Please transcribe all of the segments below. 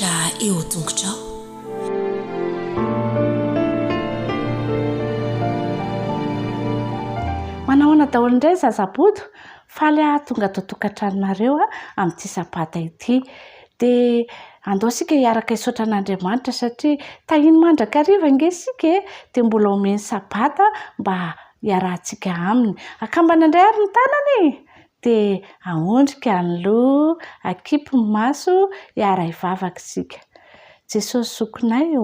hafatra eo tongotrao. Manahoana daholo indray zazaboto faly tonga totokatrannareo amin'ity sapata ity dia andao sika hiaraka isotra an'Andriamanitra satria tahiny mandrakariva nge sika dia mbola omeny sapata mba hiarahantsika aminy. Akambana indray ary ny tanany dia aondrika ny loha, akipy ny maso, hiara hivavaka isika. Jesosy zokinay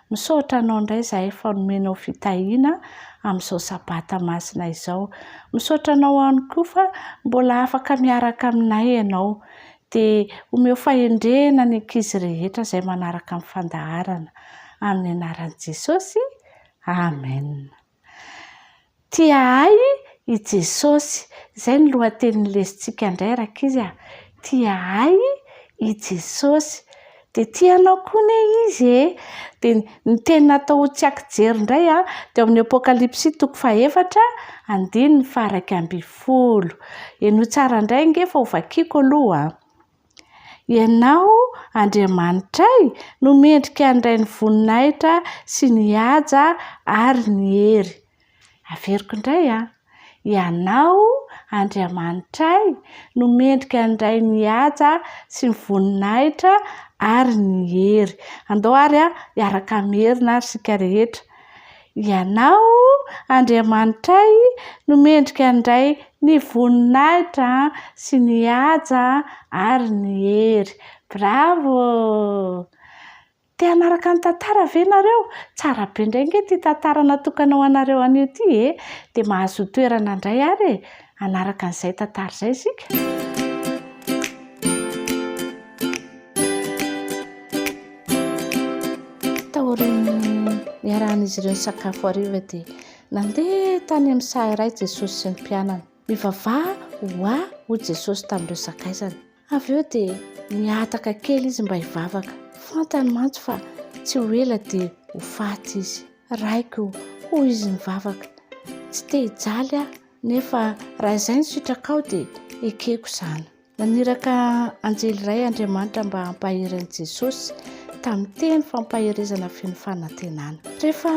misaotra anao indray izahay fa nomenao fitahiana amin'izao sabata masina izao. Misaotra anao ihany koa fa mbola afaka miaraka aminay ianao dia omeo fahendrena ny ankizy rehetra izay manaraka amin'ny fandaharana amin'ny anaran'i Jesosy. Amen. Tia ahy i Jesosy, izay ny lohatenin'ny lesintsika indray rakizy. Tia ahy i Jesosy. Dia tianao koa ne izy dia ny teny natao tsiako jery indray dia amin'ny Apokalipsy 4:1-10. Eno tsara indray nge fa hovakiako aloha. Ianao Andriamanitray no mendrika andray ny voninahitra sy ny haja ary ny hery. Averiko indray Ianao Andriamanitray no mendrika andray ny haja sy ny voninahitra ary ny hery. Andao ary hiaraka merina ary sika rehetra. Ianao Andriamanitray no mendrika andray ny voninahitra sy ny haja ary ny hery. Bravo! Te hanaraka ny tantara ve nareo? Tsara be indray nge ty tantara natokana ho anareo anio ity dia mahazo toerana indray ary hanaraka an'izay tantara izay isika. Taorian'ny iarahan'izy ireo ny sakafo hariva dia nandeha tany amin'ny sahay Jesosy sy ny mpianany. Mivavaha ho Jesosy tamin'ireo sakaizany. Avy eo dia miataka kely izy mba hivavaka. Fantany mantsy fa tsy ho ela dia ho faty izy. Raiko hoy izy mivavaka. Tsy te hijaly nefa raha izay ny sitraka dia ekeko izany. Naniraka anjely iray Andriamanitra mba hampahiran'i Jesosy tamin'ny teny fampahirizana feno fanantenana. Rehefa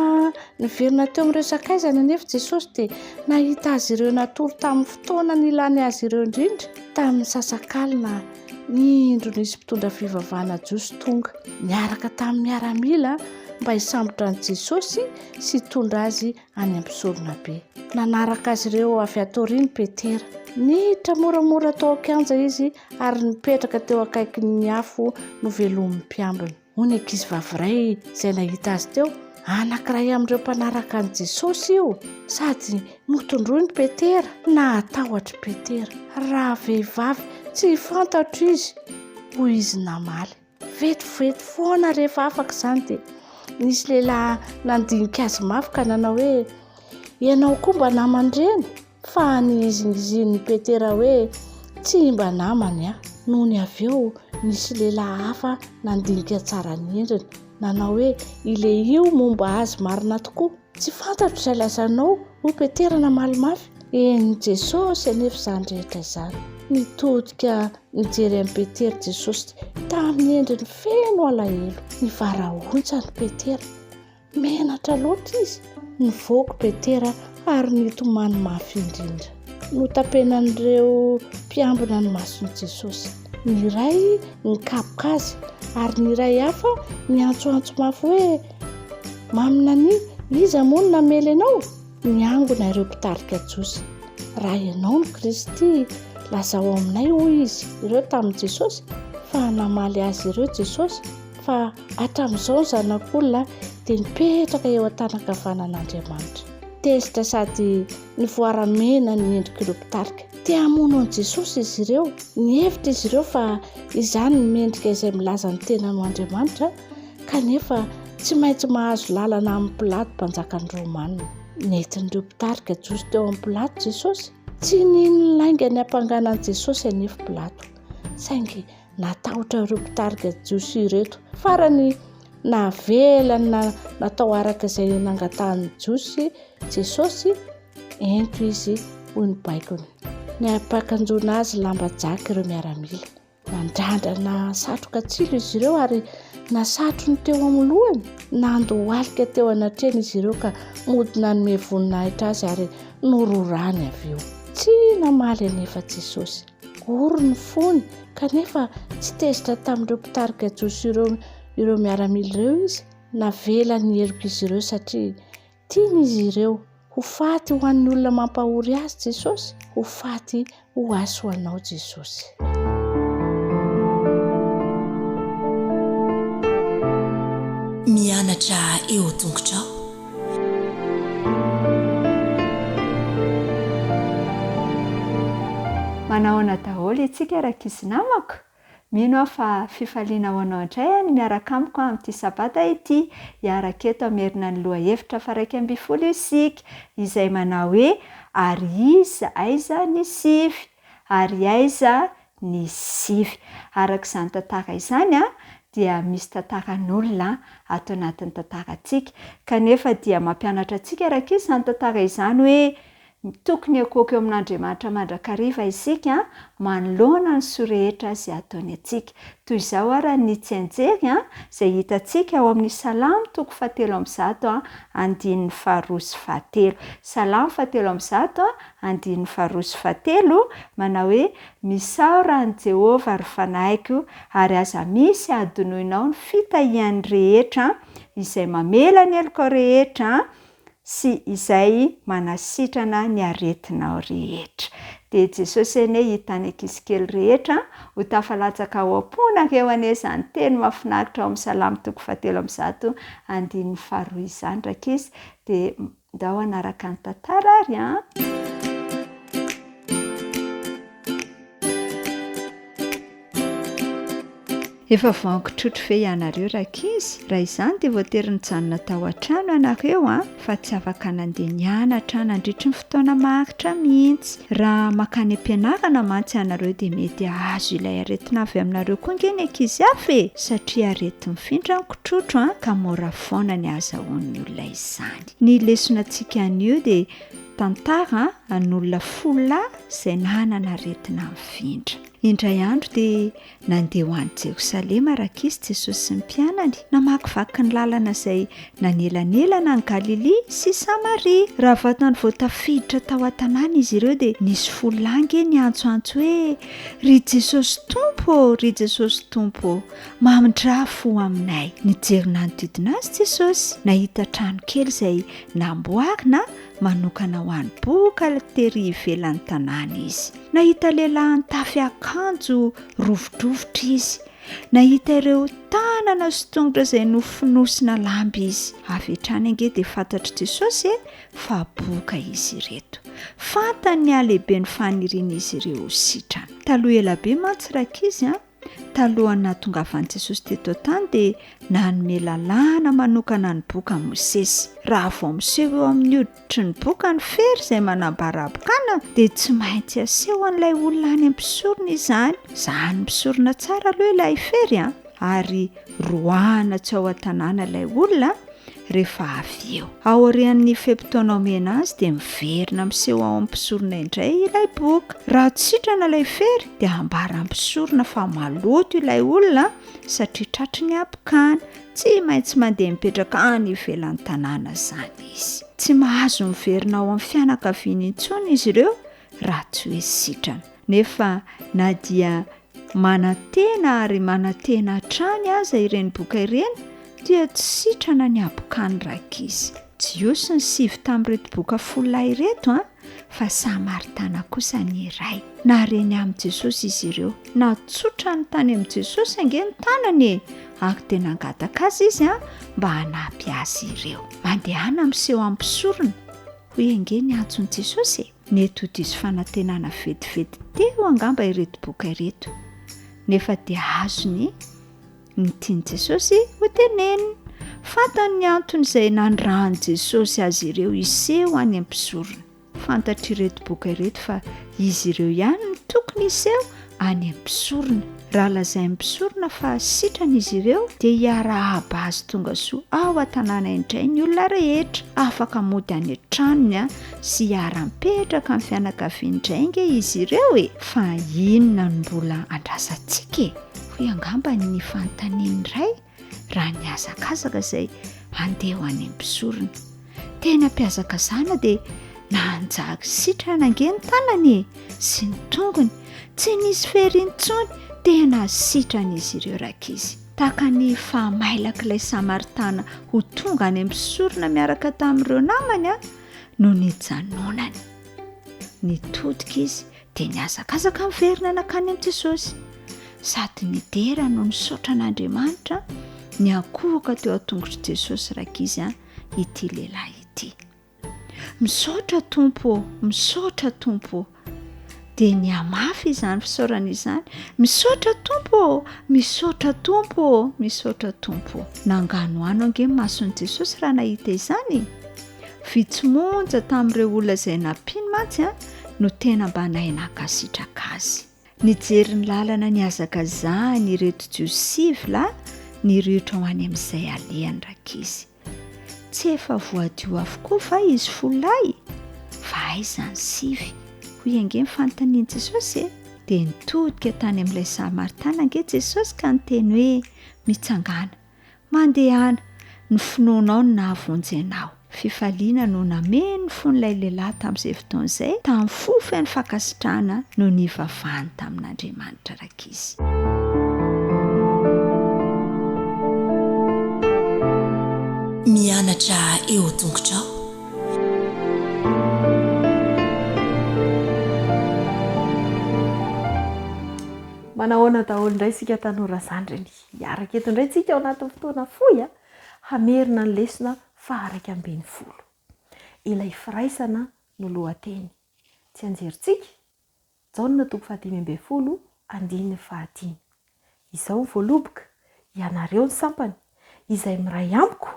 niverina teo amin'ireo sakaizany anefa Jesosy dia nahita azy ireo natory tamin'ny fotoana nilany azy ireo indrindra tamin'ny sasakalina indro nisy mpitondra fivavahana jiosy tonga. Niaraka tamin'ny miaramila mba hisambotra an'i Jesosy sy hitondra azy any am-pisorona be. Nanaraka azy ireo avy ato aoriany Petera. Niditra moramora tao an-kianja izy ary nipetraka teo akaikin'ny afo no velomin'ny mpiambina. Hoy ny ankizy vavy iray izay nahita azy teo, anankiray amin'ireo mpanaraka an'i Jesosy io. Sady notondroiny Petera, nahatahotra Petera. Raha vehivavy tsy fantatro izy, hoy izy namaly. Vetivety foana rehefa afaka izany dia nisy lehilahy nandinika azy mafy ka nanao hoe, ianao koa mba namany ireny? Fa nizingizin'ny Petera hoe tsy mba namany noho ny avy eo nisy lehilahy hafa nandinika tsara ny endriny nanao hoe ile io momba azy marina tokoa. Tsy fantatro izay lazanao ho Petera namaly mafy. Eny Jesosy anefa izany rehetra izany. Nitodika nijery amin'ny Petera Jesosy tamin'ny endriny feno alahelo. Nivaraontsany Petera, menatra loatra izy. Nivoaka Petera ary nitomany mafy indrindra. Notapenan'ireo mpiambina ny mason'i Jesosy. Ny iray nikapoka azy ary ny iray hafa niantsoantso mafy hoe, mamina ny iza moa no namely anao? Niangona ireo mpitarika jiosy. Raha ianao no Kristy, lazao aminay hoy izy ireo tamin'i Jesosy fa namaly azy ireo Jesosy fa hatramin'izao ny zanak'olona dia nipetraka eo an-tanakavanan'Andriamanitra. Tezitra sady nivoaramena ny endrik'ireo mpitarika. Te hamono an'i Jesosy izy ireo. Nihevitra izy ireo fa izany ny mendrika izay milaza ny tenan'Andriamanitra kanefa tsy maintsy mahazo lalana amin'ny Pilato mpanjakan'ny Romanina. Nentin'ireo mpitarika jiosy teo amin'ny Pilato Jesosy. Tsy nino laingany hampanganan'i Jesosy anefa Pilato. Saingy natahotra ireo mpitarika jiosy ireto. Farany navelany natao araka izay nangatahany jiosy Jesosy, ento izy hoy ny baikony. Niapakanjona azy lamba-jaka ireo miaramila. mandrandrana satroka tsilo izy ireo ary nasatro ny teo amin'ny lohany nandohalika teo anatreny izy ireo ka mody nanome voninahitra azy ary nororany avy eo. Tsy namaly anefa Jesosy, ory ny fony kanefa tsy tezitra tamin'ireo mpitarika Jesosy ireo miaramila ireo izy, navela ny heriko izy ireo satria tiany izy ireo ho faty ho an'ny olona mampahory azy Jesosy, ho faty ho aso ho anao Jesosy. Mianatra eo tongotrao. Manaona daholo itsika rakizy namako, mino aho fa fifaliana ho anao indray ny miaraka amiko amin'ity sabata ity, hiaraka eto amerina ny lohahevitra faraika amby folo isika, izay manao hoe ary iza aiza ny sivy, ary aiza ny sivy. Arak'izany tantara izany dia misy tantaran'olona ato anatin'ny tantarantsika, kanefa dia mampianatra antsika rakizy izany tantara izany hoe tokony akoko eo amin'Andriamanitra mandrakariva isika manoloana ny soa rehetra izay ataony antsika. Toy izao ara ny tsianjery izay hitantsika ao amin'ny Salamo 1:7 andininy 2:7. Salamo 1:7 andininy 2:7 manao hoe misaora ny Jehova ary fanaiko ary aza misy adonoinao ny fitahiany rehetra izay mamela ny eloko rehetra sy izay manasitrana ny aretinao rehetra. Dia Jesosy ene hitany ankizy kely rehetra ho tafalatsaka ao am-ponareo ane izany teny mahafinaritra ao amin'ny Salamo 1:7 andininy 2 izany rakizy. Dia ndao anaraka ny tantara ary Efa voankitrotro fe ianareo rakizy, raha izany dia voatery nijanona tao an-trano ianareo fa tsy afaka nandeha nianatra nandritry ny fotoana maharitra mihitsy. Raha makany am-pianarana mantsy ianareo dia mety azo ilay aretina avy aminareo koa nge ny ankizy hafa satria arety mifindra ny kitrotro ka mora foana ny azahoan'ny olona izany. Ny lesonantsika an'io dia tantara an'olona folahy izay nanana aretina mifindra. Indray andro dia nandeha ho any Jerosalema rakizy Jesosy sy ny mpianany, namakivaky ny lalana izay nanelanelana ny Galilea sy Samaria. Raha vatany vao tafiditra tao an-tanàna izy ireo dia nisy folahy niantsoantso hoe ry Jesosy Tompo, ry Jesosy Tompo, mamindrafo aminay. Nijery nanodidina azy Jesosy, nahita trano kely izay namboarina manokana ho an'ny boka tery ivelan'ny tanàna izy. Nahita lehilahy nitafy akanjo rovidrovitra izy. Nahita ireo tanana sy tongotra izay nofonosina lamba izy. Avy hatrany ange dia fantatry Jesosy fa boka izy ireto. Fantany ny alehibe ny faniriana izy ireo ho sitrana. Taloha elabe mantsy rakizy talohany nahatongavan'i Jesosy teto an-tany dia nanome lalàna manokana ny boka Mosesy. Raha vao miseho eo amin'ny hoditry ny boka ny fery izay manambara bokana dia tsy maintsy aseho an'ilay olona any am-pisorona izany. Izany misorona tsara aloha ilay fery ary roahana tsy ao an-tanàna ilay olona rehefa avy eo. Aorian'ny fe-potoana omena azy dia miverina miseho ao am-pisorona indray ilay boka. Raha tsy sitrana ilay fery dia ambara am-pisorona fa maloto ilay olona satria tratry ny abokana. Tsy maintsy mandeha mipetraka any ivelan'ny tanàna izany izy. Tsy mahazo miverina ao amin'ny fianakaviana intsony izy ireo raha tsy hoe sitrana. Nefa na dia manantena ary manantena hatrany aza ireny boka ireny dia tsy sitrana ny abokany rakizy. Jiosy ny sivy tamin'ireto boka folahy ireto fa Samaritana kosa ny iray. Nareny amin'ny Jesosy izy ireo, natsotra ny tany amin'ny Jesosy ange ny tanany ary tena nangataka azy izy mba hanampy azy ireo. Mandehana miseho am-pisorona hoe ange ny antson'i Jesosy. Neto diso fanantenana vetivety teo angamba ireto boka ireto. Nefa dia azony ny tiany Jesosy ho tenenina. Fantany ny antony izay nandrahan'i Jesosy azy ireo iseho any am-pisorona. fantatra ireto boka ireto fa izy ireo ihany no tokony iseho any am-pisorona. Raha lazay am-pisorona fa sitran'izy ireo dia hiarahaba azy tonga soa ao an-tanàna indray ny olona rehetra, afaka mody any an-tranony sy hiara-mipetraka amin'ny fianakavian-drainga izy ireo fa inona no mbola andrasantsika hoy angamba ny fanontaniany iray raha ny azakazaka izay andeha any am-pisorona. Tena mpiazaka zana dia nanjaka sitrana ange ny tanany sy ny tongony, tsy nisy ferintsony, tena sitran'izy ireo rakizy. Tahaka ny fahamailak'ilay Samaritana ho tonga any am-pisorona miaraka tamin'ireo namany no nijanonany. Nitodika izy dia niazakazaka miverina nakany amin'i Jesosy. Sady nidera no nisaotra an'Andriamanitra ny akohoka teo an-tongotry Jesosy rakizy ity lehilahy ity. Misaotra Tompo, misaotra Tompo. Dia niamafy izany fisaorana izany. Misaotra Tompo, misaotra Tompo, misaotra Tompo. Nangano ano ange mason'i Jesosy raha nahita izany. Vitsomonja tamin'ireo olona izay nampiany mantsy no tena mba nahay nankasitraka azy. Nijery ny lalana niazakazahany ireto jiosivy niriotra ho any amin'izay alehany rakizy. Tsy efa voadio avokoa fa izy folay, fa aizany sivy. Hoy ange fanontaniany Jesosy dia nitodika tany amin'ilay Samaritana ange Jesosy ka niteny hoe mitsangana, mandehana, ny finoanao no nahavonjy ianao. Fifaliana no nameny fon'ilay lehilahy tamin'izay fotoan'izay tamin'ny fofony fankasitrahana no nivavahany tamin'Andriamanitra rakizy. Mianatra eo tongotrao. Manahoana daholo indray sika tanora zandriny. Hiaraka eto indray tsika ao anatin'ny fotoana fohy hamerina ny lesona faharaiky ambin'ny folo. Ilay firaisana no lohateny. Tsy anjerintsika. Jaonina 5:15 andiny 5. Izao voaloboka ianareo ny sampany izay miray amiko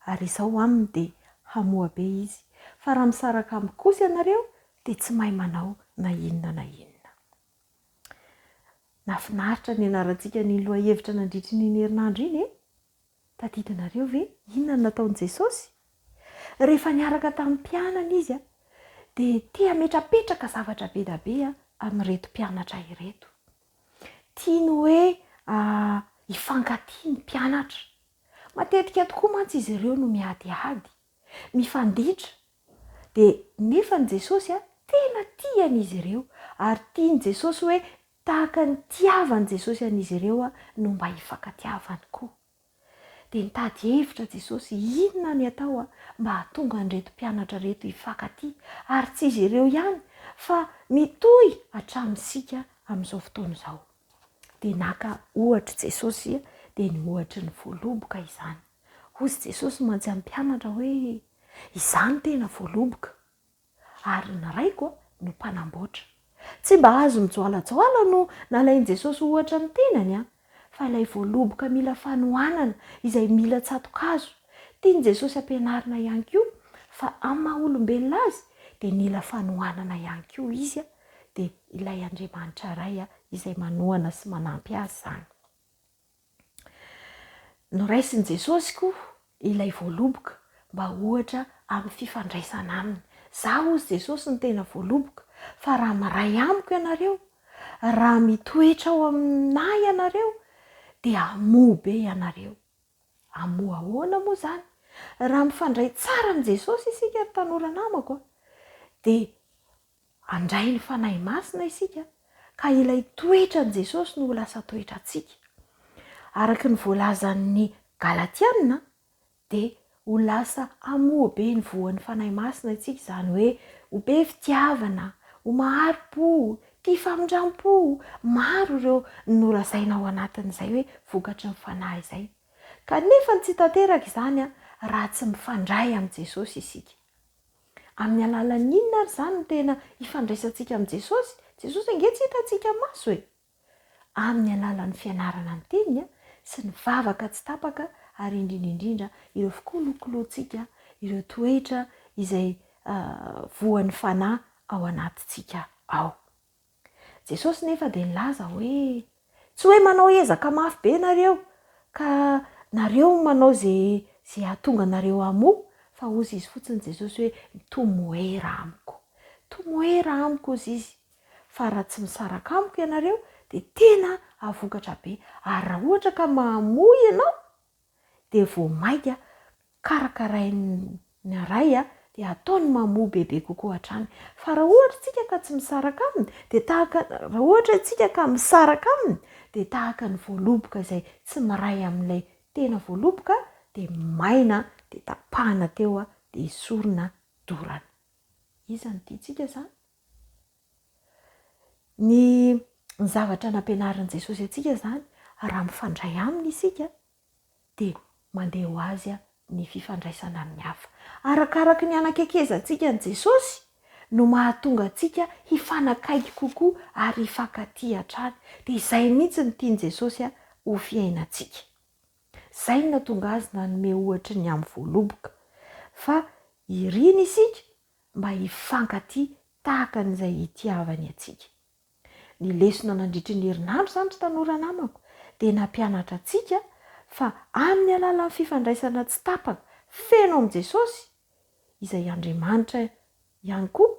ary izao aminy dia hamoa be izy. Fa raha misaraka amiko kosa ianareo dia tsy mahay manao na inona na inona. Nafinaritra ny anarantsika ny lohahevitra nandritry ny herinandro iny tadidinareo ve inona no nataon'i Jesosy? Rehefa niaraka tamin'ny mpianana izy dia tia metrapetraka zavatra be da be amin'ireto mpianatra ireto. Tiany hoe hifankatia ny mpianatra. Matetika tokoa mantsy izy ireo no miadiady, mifanditra. Dia nefa ny Jesosy tena tiany izy ireo ary tiany Jesosy hoe tahaka ny tiavany Jesosy an'izy ireo no mba hifankatiavany koa. Dia nitady hevitra Jesosy inona ny atao mba hahatonga an'ireto mpianatra reto hifankatia ary tsy izy ireo ihany fa mitohy hatramintsika amin'izao fotoana izao. Dia naka ohatra Jesosy dia ny ohatra ny voaloboka izany. Hozy Jesosy mantsy amin'ny mpianatra hoe izany tena voaloboka ary ny raiko no mpanamboatra. Tsy mba azo mijoalajoala no nalain'i Jesosy ohatra ny tenany fa ilay voaloboka mila fanohanana izay mila tsatokazo. Tiany Jesosy ampianarina ihany koa fa amin'ny maha-olombelona azy dia mila fanohanana ihany koa izy dia ilay Andriamanitra iray izay manohana sy manampy azy izany. Noraisin'i Jesosy koa ilay voaloboka mba ohatra amin'ny fifandraisana aminy. Zaho hozy Jesosy ny tena voaloboka fa raha maray amiko ianareo, raha mitoetra ao aminahy ianareo dia hamoa be ianareo. Hamoa ahoana moa izany? Raha mifandray tsara amin'ny Jesosy isika ry tanora namako dia handray ny fanahy masina isika ka ilay toetra ny Jesosy no ho lasa toetra antsika. Araka ny voalazan'ny Galatiana dia ho lasa hamoa be ny voan'ny fanahy masina isika, izany hoe ho be fitiavana, ho maharo-po, tia famindram-po, maro ireo norazaina ao anatin'izay hoe vokatry ny fanahy izay. Kanefa tsy tanteraka izany raha tsy mifandray amin'ny Jesosy isika. Amin'ny alalan'ny inona ary izany no tena hifandraisantsika amin'ny Jesosy? Jesosy ange tsy hitantsika maso amin'ny alalan'ny fianarana ny teniny sy ny vavaka tsy tapaka ary indrindra ireo fikolokoloantsika, ireo toetra izay voan'ny fanahy ao anatintsika ao. Jesosy nefa dia nilaza hoe tsy hoe manao ezaka mafy be nareo ka nareo manao zay ahatonga nareo amo, fa ozy izy fotsiny Jesosy hoe tomoera amiko, tomoera amiko ozy izy, fa raha tsy misaraka amiko ianareo dia tena avokatra be. Ary raha ohatra ka mahamoy ianao dia vao maika karakarainy ray dia ataony mamoy bebe kokoa hatrany. Fa raha ohatra tsika ka tsy misaraka aminy dia raha ohatra tsika ka misaraka aminy dia tahaka ny voaloboka izay tsy miray amin'ilay tena voaloboka, dia maina, dia tapahana teo dia esorina dorana. Iza ny tiantsika izany? Ny zavatra nampianarin'i Jesosy antsika izany, raha mifandray aminy isika dia mandeha ho azy ny fifandraisana amin'ny hafa. Arakaraka ny anakekezantsika ny Jesosy no mahatonga antsika hifanakaiky kokoa ary hifankatia hatrany. Dia izay mihitsy ny tiany Jesosy ho fiainantsika. Izay no nahatonga azy nanome ohatra ny amin'ny voaloboka, fa irina isika mba hifankatia tahaka n'izay hitiavany antsika. Ny lesona nandritry ny herinandro izany tanora namako dia nampianatra antsika fa amin'ny alalan'ny fifandraisana tsy tapaka feno amin'i Jesosy, izay Andriamanitra ihany koa,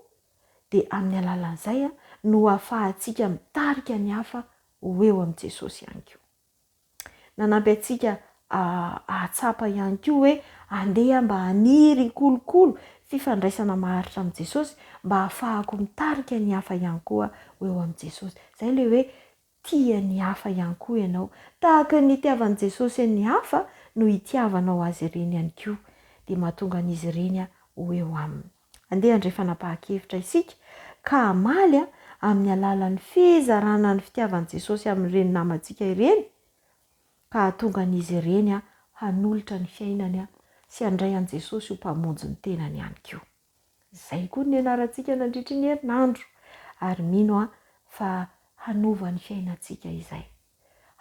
dia amin'ny alalan'izay no ahafahantsika mitarika ny hafa ho eo amin'i Jesosy ihany koa. Nanampy antsika ahatsapa ihany koa hoe andeha mba haniry kolokolo fifandraisana maharitra amin'i Jesosy mba ahafahako mitarika ny hafa ihany koa ho eo amin'i Jesosy. Izay ilay hoe tia ny hafa ihany koa ianao. Tahaka ny itiavan'i Jesosy ny hafa no itiavanao azy ireny ihany koa, dia mahatonga an'izy ireny ho eo aminy. Andeha handray fanapahan-kevitra isika ka hamaly amin'ny alalan'ny fizarana ny fitiavan'i Jesosy amin'ireny namantsika ireny, ka hahatonga an'izy ireny hanolotra ny fiainany sy handray an'i Jesosy ho mpamonjy ny tenany ihany koa. Izay koa ny anarantsika nandritry ny herinandro, ary mino fa hanova ny fiainantsika izay,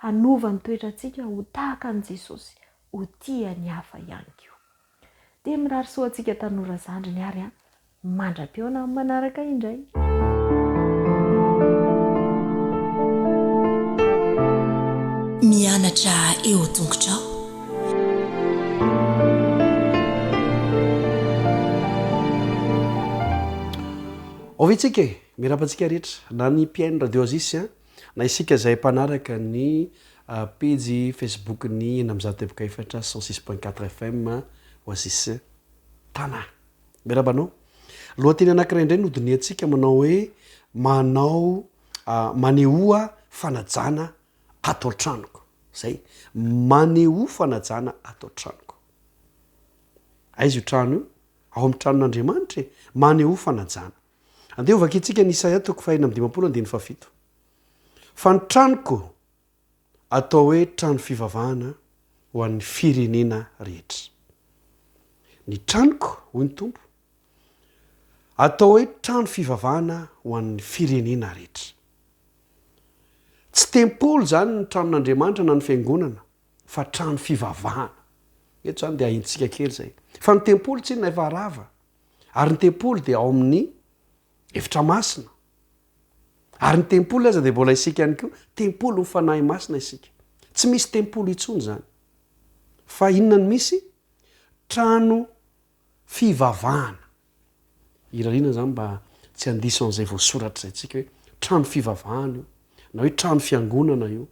hanova ny toetrantsika ho tahaka an'i Jesosy, ho tia ny hafa ihany koa. Dia mirary soantsika tanora zandriny ary mandra-piona amin'ny manaraka indray. Mianatra eo tongotrao. Ovitsika mirapantsika rehetra na ny mpiaino radio azisy na isika izay mpanaraka ny page Facebook ny 974 106.4 FM oazisy tana. Mirabanao lohateny anankiray indray nodiniantsika manao hoe manao manehoa fanajana ato antranoko. Zay maneho fanajana ato antranoko. Aizy io trano io ao amin'ny tranon'Andriamanitra maneho fanajana. Andeha ovakitsika ny Isaia 4:5-7. Fa ny tranoko atao hoe trano fivavahana ho an'ny firenena rehetra. Ny tranoko hoy ny Tompo atao hoe trano fivavahana ho an'ny firenena rehetra. Tsy tempolo zany ny tranon'Andriamanitra na ny fiangonana, fa trano fivavahana. Eto zany dia ahintsika kely zay. Fa ny tempolo tsy efa rava, ary ny tempolo dia ao amin'ny efitra masina. Ary ny tempolo aza dia mbola isika ihany koa tempolo ny fanahy masina isika. Tsy misy tempolo intsony zany. Fa inona ny misy? Trano fivavahana. Irarina zany mba tsy handiso an'izay voasoratra zay tsika hoe trano fivavahana io, na hoe trano fiangonana io,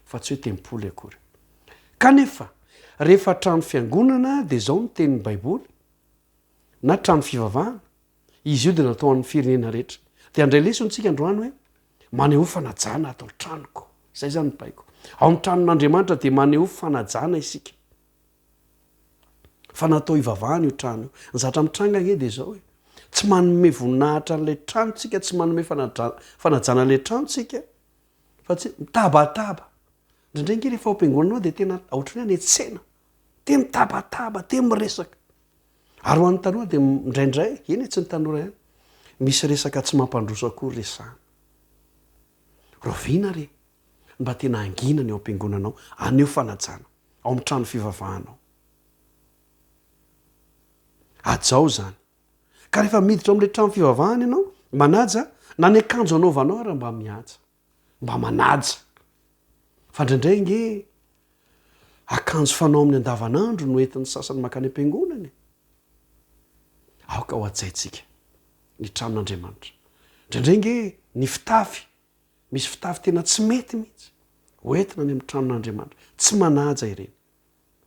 fa tsy hoe tempolo akory. Kanefa rehefa trano fiangonana dia zao ny tenin'ny Baiboly, na trano fivavahana, izy io dia natao amin'ny firenena rehetra. Dia andray lesontsika androany hoe maneho fanajana atao tranoko. Zay zany ny baiko. Ao amin'ny tranon'Andriamanitra dia maneho fanajana isika. Fa natao hivavahana io trano io. Ny zatra mitranga anie dia zao hoe tsy manome voninahitra an'ilay tranontsika, tsy manome fanajana an'ilay tranontsika, fa tsy mitabataba. Indraindray nge rehefa ao am-piangonanao dia tena ohatran'ny hoe any an-tsena, te mitabataba, te miresaka. Ary ho an'ny tanora dia indraindray, eny tsy ny tanora ihany, misy resaka tsy mampandroso akory resahana. Roviana re, mba tena anginany ao am-piangonanao, aneo fanajana, ao amin'ny trano fivavahanao. Ajao zany. ka rehefa miditra o am'le trano fivavahany ianao manaja na ny akanjo anaovanao raha mba mihaja mba manaja fa ndraindray nge akanjo fanao amin'ny andavanandro no entin'ny sasany makany am-piangonany aoka ho atsaitsika ny tranon'andriamanitra ndraindray nge ny fitafy misy fitafy tena tsy mety mihitsy hoentina any amin'ny tranon'andriamanitra tsy manaja ireny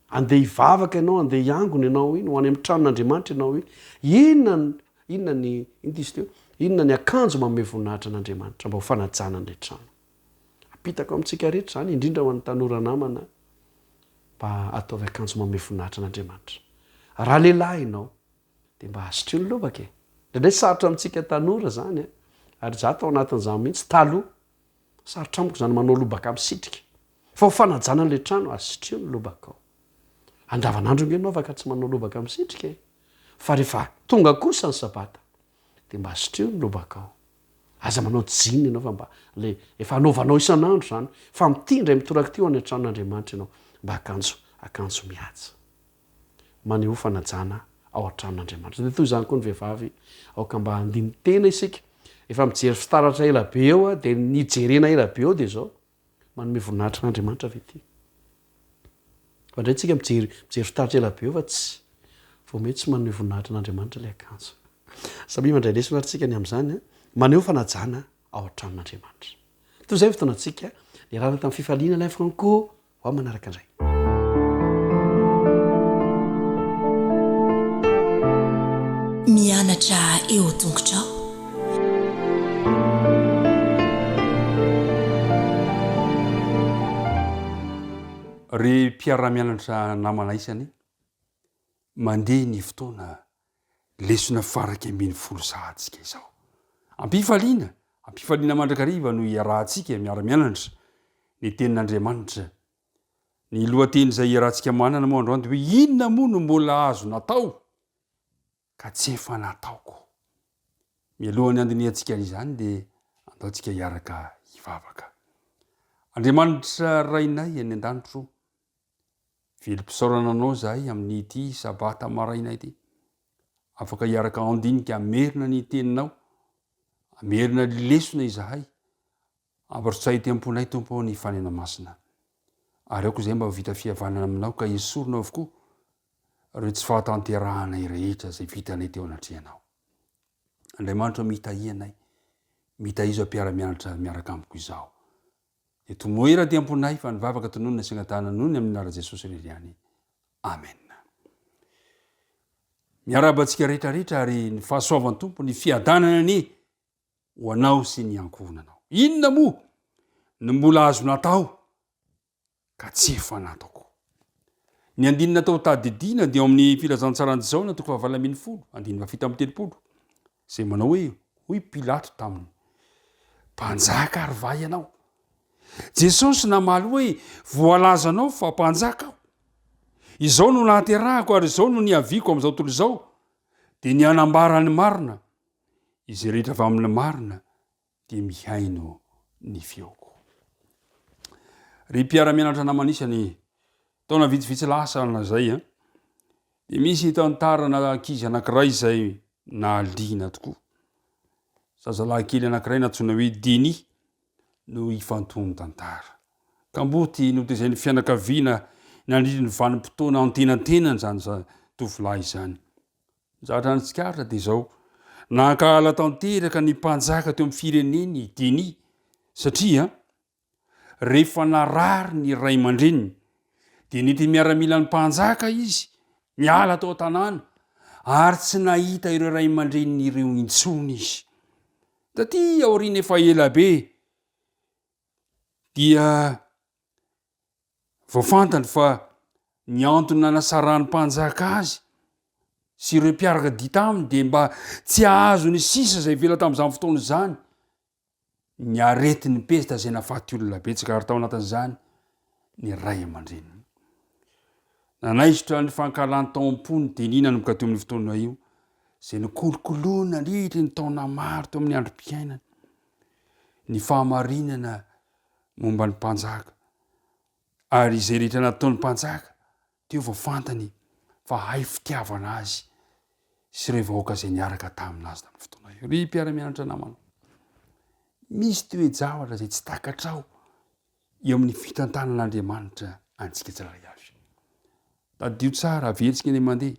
andeha hivavaka ianao andeha hiangony ianao iny ho any amin'ny tranon'andriamanitra ianao iny inona ny akanjo manome voninahitra an'andriamanitra mba ho fanajana an'ilay trano apitako amintsika rehetra zany indrindra ho an'ny tanora namana mba ataovy akanjo manome voninahitra an'andriamanitra raha lehilahy ianao dia mba asotrio ny lobaka e ndraindray sarotra amintsika tanora zany ary za tao anatin'izany mihitsy taloha sarotra amiko zany manao lobaka misitrika fa ho fanajana an'ilay trano asotrio ny lobaka ao andavanandro nge anao afaka tsy manao lobaka misitrika fa rehefa tonga kosa ny sabata dia mba asotrio ny lobaka ao aza manao jiny ianao fa mba le efa anaovanao isan'andro zany fa mitindra mitorak'teo any antranon'andriamanitra ianao mba akanjo mihaja maneho fanajana ao an-tranon'andriamanitra dia toy zany koa ny vehivavy aoka mba andiny tena isika efa mijery fitaratra ela be eo a dia nijerena ela be eo dia zao manome voninahitra n'andriamanitra ve ty fa ndray tsika mijery fitaratra ela be eo fa tsy vo mety tsy manome voninahitra n'andriamanitra ilay akanjo sabi mandray lesona ary tsika ny amin'izany maneho fanajana ao an-tranon'andriamanitra toy zay fotoanantsika ny rahana tamin'ny fifaliana ilay franco ho manaraka indray mianatra eo tongotra ao ry mpiara-mianatra namana isany mandeha ny fotoana lesona faraka ambiny folo sahatsika izao ampifaliana mandrakariva no iarahantsika miara-mianatra ny tenin'andriamanitra ny lohateny izay iarahantsika manana moa androany hoe inona moa no mbola azo natao ka tsy efa nataoko mialohany andiniantsika izany dia andaontsika hiaraka hivavaka andriamanitra rainay any an-danitro velom-pisaorana anao zahay amin'ny ity sabata maraina ity afaka hiaraka andinika amerina ny teninao amerina lesona izahay amparotsay temponay tompo ny fanena masina ary aoko izay mba vita fihavanana aminao ka esorina avokoa reo tsy fahatanterahana rehetra zay vitanay teo anatrehanao andriamanitra mitahianay mitahizo ampiara-mianatra miaraka amiko izao dia tomoera temponay fa nivavaka tononona sengatananony amin'ny nara Jesosy reriany amen miarabantsika rehetrarehetra ary ny fahasoavan'ny tompo ny fiadanana ny ho anao sy ny ankohonanao inona moa ny mbola azo natao ka tsy efa nataoko ny andinina tao tadidina dia amin'ny filazantsarany zao na toko fahavalambin'ny folo andiny mafita amin'ny telopolo zay manao hoe hoy Pilato taminy mpanjaka ary va ianao Jesosy namaly hoe voalazanao fa mpanjaka aho izao no nahaterahako ary izao no niaviko amin'izao tontolo izao dia ny anambarany marina izay rehetra avy amin'ny marina dia mihaino ny feoko ry mpiara-mianatra namanisany taona vitsivitsy lasa nazay dia misy tantarana ankizy anankiray izay nahaliana tokoa zazalahy kely anankiray natsoina hoe Deny no ifantony tantara ka mboty notezay ny fianakaviana nandrindry ny vanim-potoana antenantenany zany tovolahy izany zatra ny tsikaritra dia zao nankahala tanteraka ny mpanjaka teo amin'ny fireneny Deny satria rehefa narary ny ray aman-dreniny dia nety miaramila ny mpanjaka izy miala tao tanàna ary tsy nahita ireo ray aman-dreniny ireo intsony izy taty aoriana efa ela be dia voafantany fa ny antony nanasarany mpanjaka azy sy ireo mpiaraka dita aminy dia mba tsy ahazo ny sisa zay vela tamin'izany fotoana izany ny arety ny pezita zay nafaty olona betsaka ary tao anatin'izany ny ray aman-dreniny nanaisitra ny fankalany taom-pony Denina nomboka teo amin'ny fotoana io zay nikolokoloana nandritra ny taona maro teo amin'ny androm-piainana ny fahamarinana momba ny mpanjaka ary izay rehetra nataon'ny mpanjaka teo voafantany fa hay fitiavana azy sy re vahoaka zay niaraka taminazy tamin'ny fotoana io. Ry mpiara-mianatra namana, misy toe-javatra zay tsy takatrao eo amin'ny fitantanan'Andriamanitra antsika tsiraray avy. Tadio tsara averitsika ny mandeha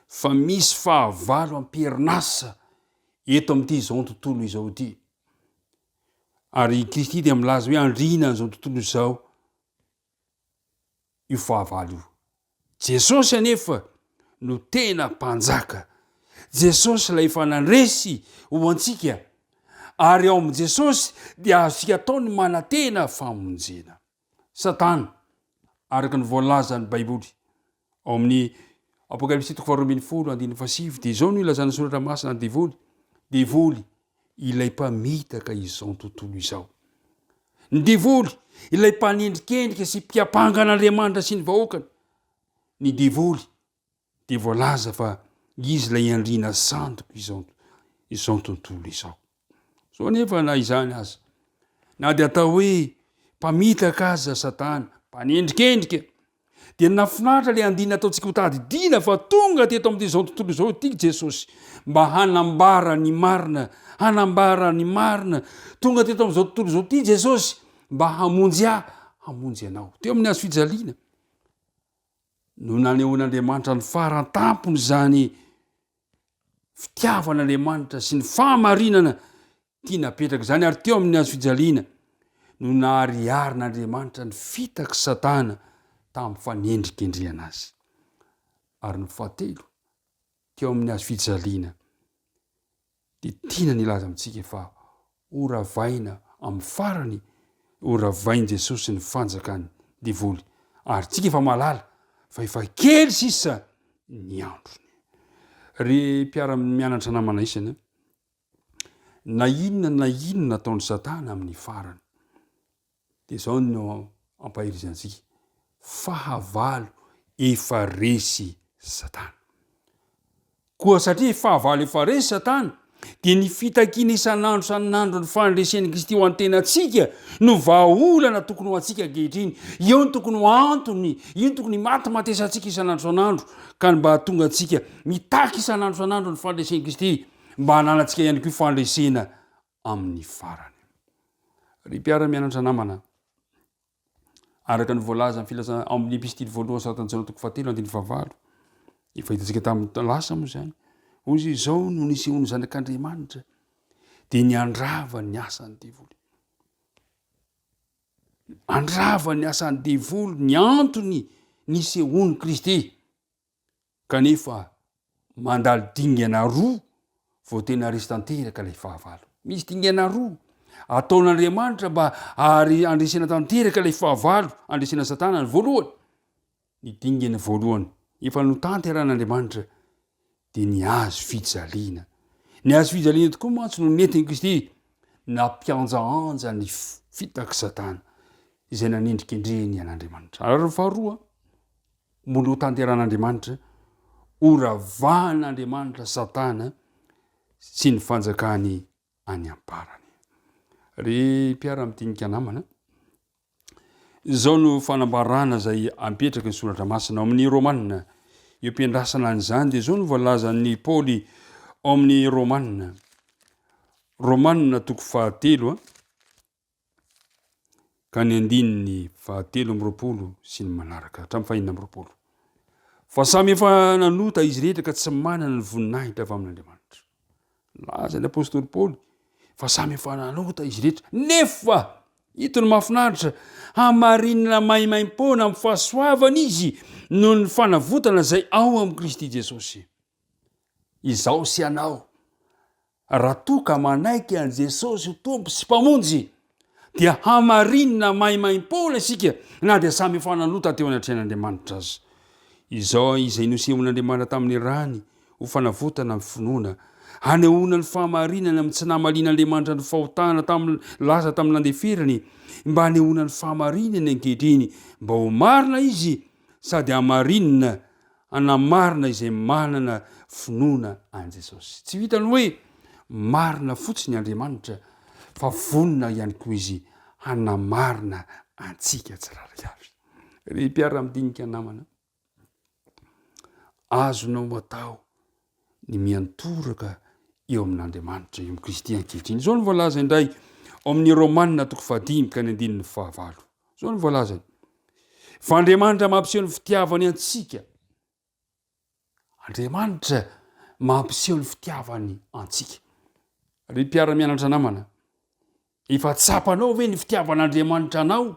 fa misy fahavalo amperinasa eto amin'ity izao tontolo izao ity, ary Kristy dia milaza hoe andrina zao tontolo izao io fahavalo io. Jesosy anefa no tena mpanjaka. Jesosy la efa nandresy ho antsika, ary ao amin'i Jesosy dia azontsika atao ny manantena famonjena. Satana, araka ny voalaza ny Baiboly ao amin'ny Apokalipsy 2:20 dia izao no ilazana soratra masina ny devoly ilay mpamitaka izao tontolo izao. Ny devoly ilay mpanendrikendrika sy mpiapangan'Andriamanitra sy ny vahoakany. Ny devoly dia voalaza fa izy lay andrina santoko izao tontolo izao. So nefa na izany aza, na dia atao hoe mpamitaka aza Satana, mpanendrikendrika, dia nafinaritra le andina ataontsika ho tadidina fa tonga teto amin'izao tontolo izao ity Jesosy mba hanambara ny marina, tonga teto amin'izao tontolo izao ity Jesosy mba hamonjy anao. Teo amin'ny hazo fijaliana no nanehoan'Andriamanitra ny farantampony zany fitiavan'Andriamanitra sy ny fahamarinana tia napetraka zany, ary teo amin'ny hazo fijaliana no nahariarin'Andriamanitra ny fitaky Satana tamin'ny fanendrikendriana azy. Ary ny fahatelo, teo amin'ny hazo fijaliana dia tiana nilaza amintsika fa oravaina amin'ny farany, oravain Jesosy ny fanjakany devoly, ary tsika efa malala fa efa kely sisa ny androny. Ry mpiara-mianatra namana isany, na inona nataon'ny Satana amin'ny farany, dia izao no ampahirizantsika, fahavalo efa resy Satana. Koa satria fahavalo efa resy Satana, dia ny fitakina isan'andro ny fandresen'i Kristy ho antenantsika no vahaolana tokony ho antsika ankehitriny. Io ny tokony ho antony, io ny tokony matimatesantsika isan'andro ka mba hatonga antsika mitaky isan'andro ny fandresen'i Kristy, mba hananantsika ihany koa fandresena amin'ny farany. Ry mpiara-mianatra namana, araka ny voalaza filazana amin'ny epistily voalohany Satanjanao 4:7, efa hitantsika tamin'ny lasa moa zany, ozy izao no nisehoany zanak'Andriamanitra dia niandrava ny asan'ny devoly. Andrava ny asan'ny devoly, ny antony nisehoany Kristy, kanefa mandalo dingana roa vao tena resy tanteraka ilay fahavalo. Misy dingana roa ataon'Andriamanitra mba andresena tanteraka ilay fahavalo, andresena Satana. Ny voalohany, ny dingana voalohany efa no tanteran'Andriamanitra dia ny hazo fijaliana. Ny hazo fijaliana tokoa mantsy no nentin'i Kristy nampianjaanja ny fitaky Satana izay nanendrikendreny an'Andriamanitra. Ary ny faharoa, molo tanteran'Andriamanitra, oravahan'Andriamanitra Satana sy ny fanjakany any amparany. Ry mpiara-mitinika namana, izao no fanambarana zay ampetraka ny soratra masina ao amin'ny Romanina. Io mpiandrasana an'izany dia izao no voalazan'ny Paoly ao amin'ny Romanina 3 ka ny 7 sy ny manaraka hatramin'ny 9. Fa samy efa nanota izy rehetra ka tsy manana ny voninahitra avy amin'Andriamanitra. Laza ny apôstôly Paoly fa samy efa nanota izy rehetra, nefa ito ny mahafinaritra, hamarinana maimaim-poana amin'ny fahasoavana izy noho ny fanavotana zay ao amin'i Kristy Jesosy. Izao sy anao, raha toka manaiky an' Jesosy ho tompo sy mpamonjy, dia hamarinana maimaim-poana isika, na dia samy efa nanota teo anatrehan'Andriamanitra azy. Izao izay nosehoan'Andriamanitra tamin'ny rany ho fanavotana amin'ny finoana, hanehoana ny fahamarinana amin'ny tsy nahamalin'Andriamanitra ny fahotana lasa tamin'ny nandeferany, mba hanehoana ny fahamarinana ankehitriny, mba ho marina izy sady hamarinana anamarina izay manana finoana an' Jesosy. Tsy vitany hoe marina fotsiny Andriamanitra, fa vonina ihany koa izy hanamarina antsika tsiraray avy. Ry mpiara-midinika namana, azonao atao ny miantoraka eo amin'andriamanitra eo am'kristy ankehitriny zao ny voalaza indray ao amin'ny romanina toko 5 ka ny 19 zao ny voalazany fa andriamanitra mampiseho ny fitiavany antsika andriamanitra mampiseho ny fitiavany antsika ry mpiara-mianatra namana efa tsapanao ve ny fitiavan'andriamanitra anao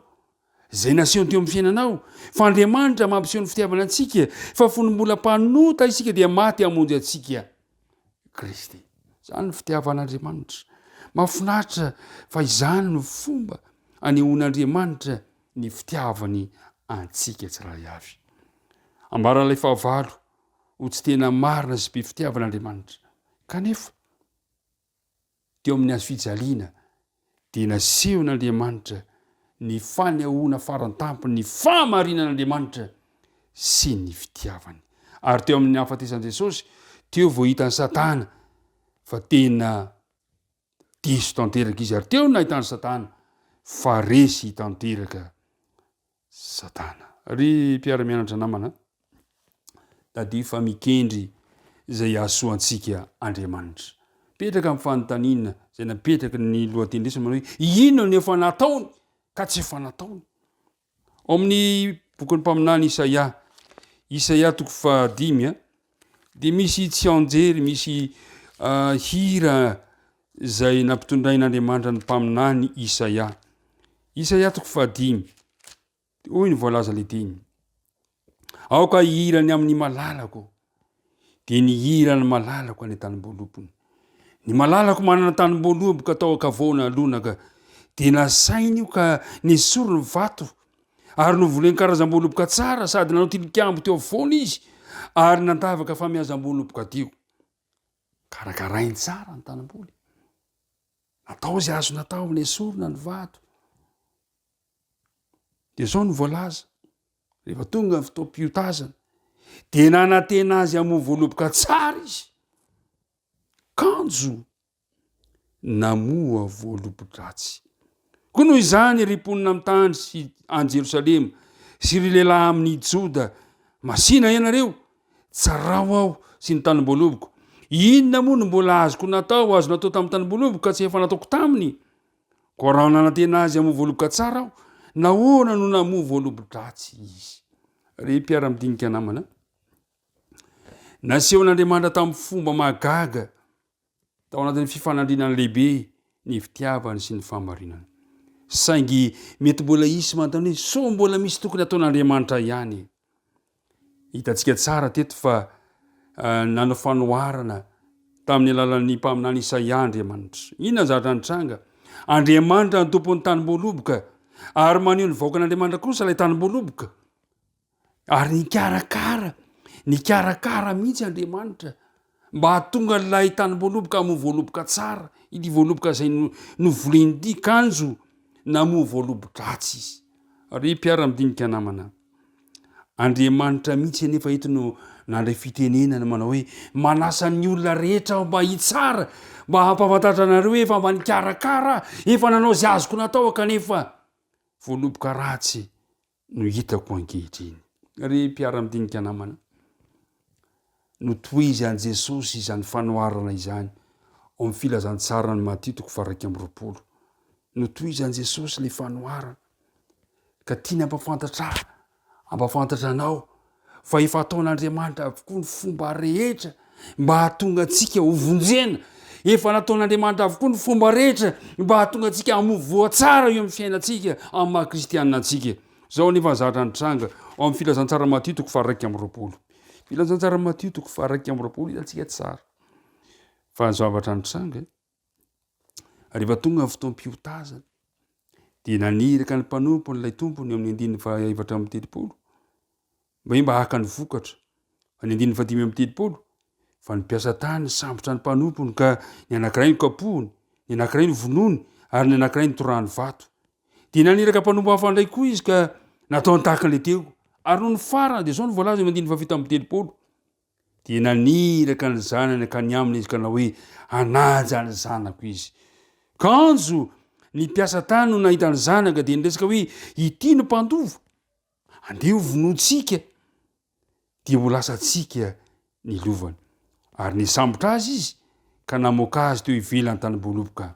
zay naseho teo amin'ny fiainanao fa andriamanitra mampiseho ny fitiavany antsika fa fonombolam-panota isika dia maty hamonjy atsika kristy zany ny fitiavan'andriamanitra mahafinaritra fa izany no fomba anehoan'andriamanitra ny fitiavany antsika tsiray avy ambaralay fahavalo ho tsy tena marina sy be fitiavan'andriamanitra kanefa teo amin'ny azo fijaliana dia naseho n'andriamanitra ny fanehoana farantampo ny fahamarinan'andriamanitra sy ny fitiavany ary teo amin'ny hafatesan'i Jesosy teo vao hitany Satana fa tena diso tanteraka izy ary teo nahitany Satana fa resy tanteraka Satana ry mpiara-mianatra namana da dia fa mikendry zay ahasoantsika andriamanitra petraka amin'ny fanontaniana zay napetraka ny lohatendresany manao hoe ino ny efa nataony ka tsy efa nataony ao amin'ny bokin'ny mpaminany Isaia toko 5 dia misy tsy anjery misy hira zay nampitondrain'andriamanitra ny mpaminany Isaia toko 5 hoy ny voalaza le teny aoka hirany amin'ny malalako dia ny hirany malalako any tanimbolopony ny malalako manana tanimboloboko atao akavoana alonaka dia nasainy io ka nisoro ny vato ary novoleny karazam-boloboka tsara sady nanao tilikambo teo afovoana izy ary nantavaka famiazam-boloboka teo karakarainy tsara ny tanimboly natao zay azo natao ny esorona ny vato dia zao ny voalaza rehefa tonga ny fotoam-piotazana dia nanantena azy amo voaloboka tsara izy kanjo namoa voalobodratsy koa noho izany rim-ponina amin'ny tany sy any Jerosalema sy ry lehilahy amin'ny Joda masina ianareo tsarao aho sy ny tanimboloboko inona moa no mbola azoko natao azo natao tamin'ny tanimboloboko ka tsy efa nataoko taminy ko raha nanantena azy amo voaloboka tsara aho nahoana no namoa voalobodratsy izy ry mpiara-midinika namana nasehon'andriamanitra tamin'ny fomba magaga tao anatin'ny fifanandrinana lehibe ny fitiavany sy ny fahamarinana saingy mety mbola isy manontany hoe so mbola misy tokony ataon'andriamanitra ihany hitantsika tsara teto fa nanao fanoharana tamin'ny alalan'ny mpaminany Isaia Andriamanitra inona zatra nitranga Andriamanitra ny tompon'ny tanimboaloboka ary maneho ny vahoakan'Andriamanitra kosa ilay tanimboaloboka ary nikarakara mihitsy Andriamanitra mba hahatonga ilay tanimboaloboka amo voaloboka tsara ity voaloboka zay novoleny kanjo namoa voalobodratsy izy ry mpiara-midinika namana Andriamanitra mihitsy nefa eto no nandray fitenenana manao hoe manasan'ny olona rehetra aho mba hitsara mba hampafantatra anareo hoe efa mba nikarakara efa nanao zay azoko natao kanefa voaloboka ratsy no hitako ankehitriny ry mpiara-midinika namana notoizy an Jesosy izany fanoharana izany ao amin'ny filazantsara ny Matthieu toko 2 notoizy an Jesosy le fanoharana ka tiany ampafantatra anao fa efa ataon'Andriamanitra avokoa ny fomba rehetra mba hahatonga antsika ho vonjena efa nataon'Andriamanitra avokoa ny fomba rehetra mba hahatonga antsika hamovoa tsara eo amin'ny fiainantsika amin'ny maha-kristianina antsika zao nefa zatra nitranga ao amin'ny filazantsara Matthieu toko 2 filazantsara Matthieu toko 2 hitantsika tsara fa zavatra nitranga rehefa tonga ny fotoam-piotazana dia naniraka ny mpanompo n'ilay tompony amin'ny 7:70 mba haka ny vokatra ny 5:70 fa nipiasa tany sambotra ny mpanompony ka ny anankiray ny kapohony ny anankiray ny vonony ary ny anankiray ny torany vato dia naniraka mpanompo hafa indray koa izy ka natao nitahakan'le teo ary no ny farana dia zao ny voalaza 7:70 dia naniraka ny zanany ka ny aminy izy ka na hoe anaja ny zanako izy kanjo ny piasa tany no nahita ny zanaka dia niresaka hoe ity no mpandova andeha ho vonoantsika dia ho lasantsika ny lovany ary nisambotra azy izy ka namoaka azy teo ivelany tanyboloboka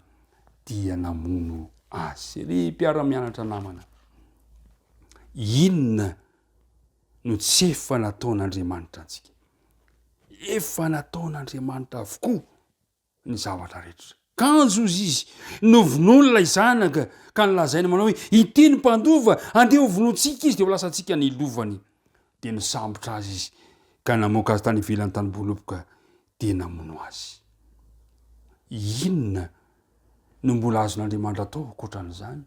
dia namono azy. Ry mpiara-mianatra namana, inona no tsy efa nataon'Andriamanitra antsika? Efa nataon'Andriamanitra avokoa ny zavatra rehetra. Kanjo izy novonono lay zanaka ka nilazaina manao hoe ity ny mpandova, andeha ho vonoantsika izy de ho lasantsika ny lovany. De nisambotra azy izy ka namoaka azy tany ivelany tanyboloboka de namono azy. Inona no mbola azon'Andriamanitra atao ankoatran'izany?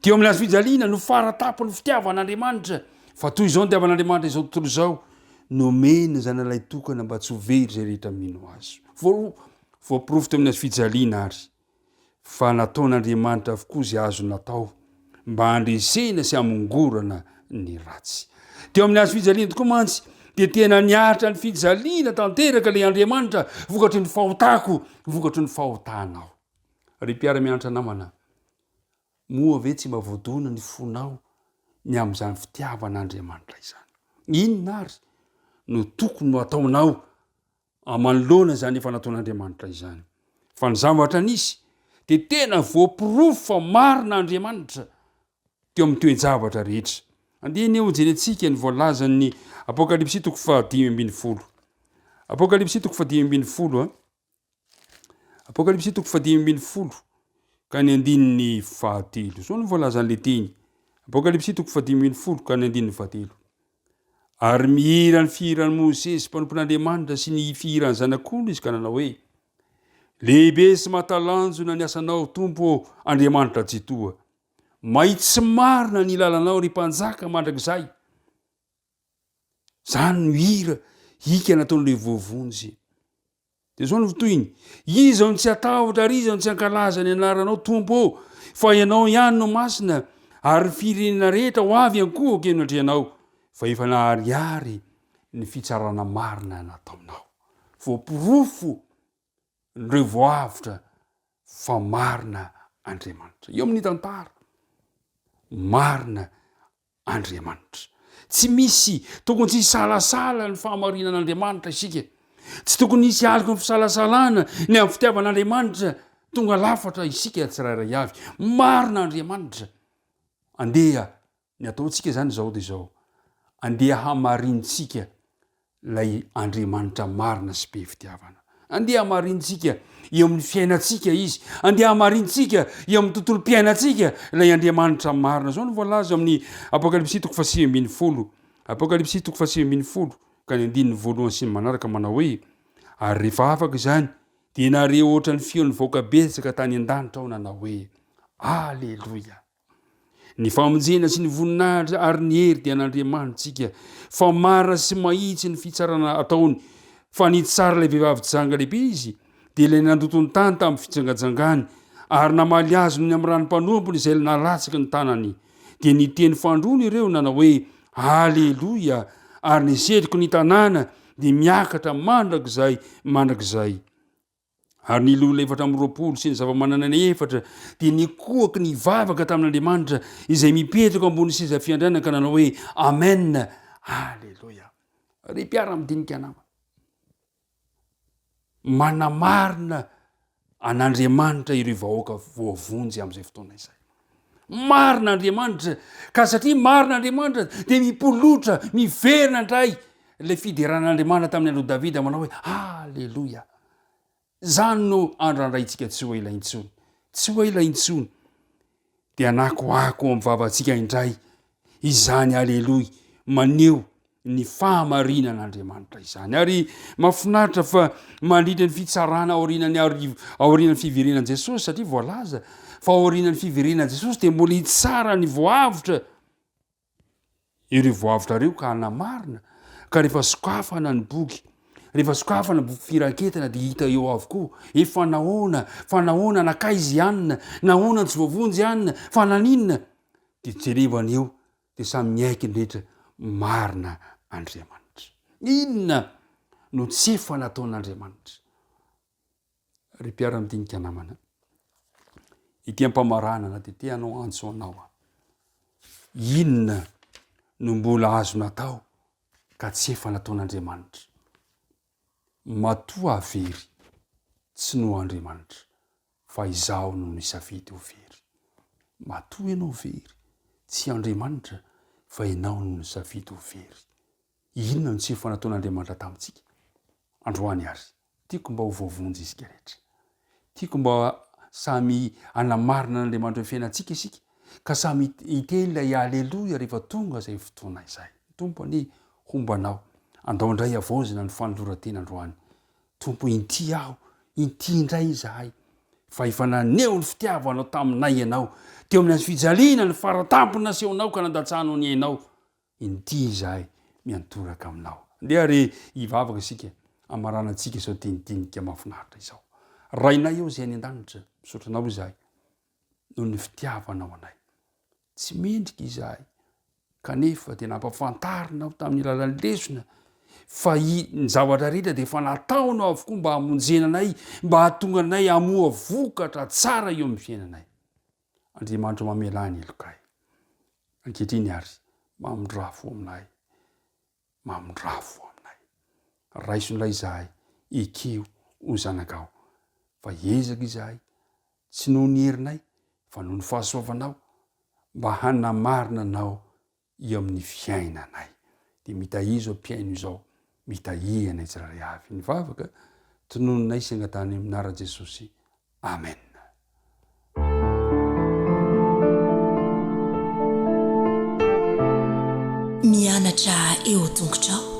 Teo amin'ny azo fijaliana no faratapo ny fitiavan'Andriamanitra, fa toy izao ny tiavan'Andriamanitra izao tontolo izao, nomeny zanalay tokana mba tsy ho very zay rehetra mino azy. Voapirofo teo amin'ny azo fijaliana ary fa nataon'Andriamanitra avokoa zay azo natao mba handresena sy hamongorana ny ratsy. Teo amin'ny azo fijaliana tokoa mantsy de tena niaritra ny fijaliana tanteraka le Andriamanitra vokatry ny fahotako, vokatry ny fahotanao. Ry mpiara-mianatra namana, moa ve tsy mba voadona ny fonao ny amin'izany fitiavan'Andriamanitra izany? Inona ary no tokony no ataonao amanoloana zany efa nataon'Andriamanitra izany? Fa ny zavatra nisy de tena voapirofo fa marina Andriamanitra teo amin'ny toe-javatra rehetra. Andehany eo jerentsika ny voalazan'ny Apokalipsy 5:10. Apokalipsy 5:10 Apokalipsy 5:10 ka ny andininy 7. Zao ny voalazan'le teny. Apokalipsy 5:10 ka ny andininy 7. Ary mihira ny fihiran'i Mosesy mpanompon'Andriamanitra sy ny fihiran'ny zanak'ondry izy ka nanao hoe: lehibe sy matalanjona ny asanao Tompo Andriamanitra jetoa, mahitsy sy marina ny lalanao ry mpanjaka mandrakizay. Zany no hira hika nataon'le voavonjy. De zao no toyiny: iza no tsy atahotra ary iza no tsy ankalaza ny anaranao Tompo, fa ianao ihany no masina, ary firenena rehetra ho avy ankohaka eno andrianao, fa efa nahariary ny fitsarana marina nataonao. Voapirofo reo voavitra fa marina Andriamanitra. Eo amin'ny tantara marina Andriamanitra. Tsy misy tokony tsy salasala ny fahamarinan'Andriamanitra isika. Tsy tokony hisy aloko ny fisalasalana ny amin'ny fitiavan'Andriamanitra tonga lafatra isika tsirairay avy. Marina Andriamanitra. Andeha ny ataontsika zany zao de zao. Andeha hamarintsika lay Andriamanitra marina sy be fitiavana. Andeha hamarintsika eo amin'ny fiainatsika izy. Andeha hamarintsika eo amin'ny tontolo mpiainatsika lay Andriamanitra marina. Zao ny voalaza amin'ny Apokalipsy 5:10. Apokalipsy 5:10 ka ny andininy 1 sy ny manaraka manao hoe: ary rehefa afaka izany dia nareo ohatra ny feon'ny vahoaka betsaka tany an-danitra ao nanao hoe: Aleloia! Ny famonjena sy ny voninahitra ary ny hery dia an'Andriamanitsika, fa marina sy mahitsy ny fitsarana ataony. Fa nitsara ilay vehivavy janga lehibe izy, dia ilay nandoto ny tany tamin'ny fijangajangany, ary namaly azy ny amin'ny ranom-panompony izay nalatsaka ny tanany. Dia niteny fandroana ireo nanao hoe: Aleloia! Ary nisetriko ny tanàna dia miakatra mandrakizay mandrakizay. Ary ny lolo 420 sy ny zava-manana ny 4 dia nikohaka ny vavaka tamin'Andriamanitra izay mipetraka ambony seza fiandriana ka nanao hoe: Amen! Aleloia! Ry mpiara-midinika nama, manamarina an'Andriamanitra ireo vahoaka voavonjy amin'izay fotoana izay. Marina Andriamanitra, ka satria marina Andriamanitra dia mipolotra, miverina ndray ilay fideran'Andriamanitra tamin'ny andro Davida manao hoe: Aleloia! Zany no andrandraitsika tsy ho ela intsony, tsy ho ela intsony. Dia anakoako amin'ny vavantsika indray izany aleloia, maneho ny fahamarinan'Andriamanitra izany. Ary mahafinaritra fa mandritra ny fitsarana aorian'ny fiverenan'i Jesosy, satria voalaza fa aorian'ny fiverenan'i Jesosy dia mbola hitsara ny voavitra. Ireo voavitra reo ka anamarina, ka rehefa sokafana ny boky, rehefa sokafana boky firanketana dia hita eo avokoa efa nahoana nakaizy ianina, nahoana tsy voavonjy ianina, fa naninona dia jerevana eo dia samy miaiky ny rehetra marina Andriamanitra. Inona no tsy efa nataon'Andriamanitra? Ry mpiara-midinika namana, ity ampamaranana dia te hanao antso anao. Inona no mbola azo natao ka tsy efa nataon'Andriamanitra? matoa avery tsy no Andriamanitra fa izaho no nisafidy ho very. Matoa ianao very tsy Andriamanitra fa ianao no nisafidy ho very. Inona no tsy fanataon'Andriamanitra tamintsika androany azy? Tiako mba ho voavonjy isika rehetra, tiako mba samy anamarina n'Andriamanitra ny fiainantsika isika, ka samy hiteny ilay aleloia rehefa tonga izay fotoana izay. Tompo any hombanao andao indray avaozina ny fanoloran-tena androany. Tompo inty aho, inty indray izahay, fa efa naneo ny fitiavanao taminay ianao, teo amin'ny azy fijaliana ny faratampona nasehonao ka nandatsahanao ny ainao. Inty izahay miantoraka aminao. Ndeha ary hivavaka isika amaranantsika izao tenidinika mahafinaritra izao. Rainay eo izay any an-danitra, misotranao izahay noho ny fitiavanao anay. Tsy mendrika izahay kanefa dia nampafantarinao tamin'ny alalan'ny lesona fa ny zavatra rehetra dia efa nataonao avokoa mba hamonjena anay, mba hahatonga anay hamoa vokatra tsara eo amin'ny fiainanay. Andriamanitra mamelany elokay. Ankehitriny ary mamondrafo aminay, mamondrafo aminay. Raison'ilay izahay ekeo ho zanakao, fa ezaka izahay tsy noho ny herinay fa noho ny fahasoavanao mba hanamarina anao eo amin'ny fiainanay. Dia mitahizo ampiaino izao, mitahianay tsiraray avy. Nivavaka tonononay sengatany amin'ny anarana Jesosy. Amen. Mianatra eo tongotrao.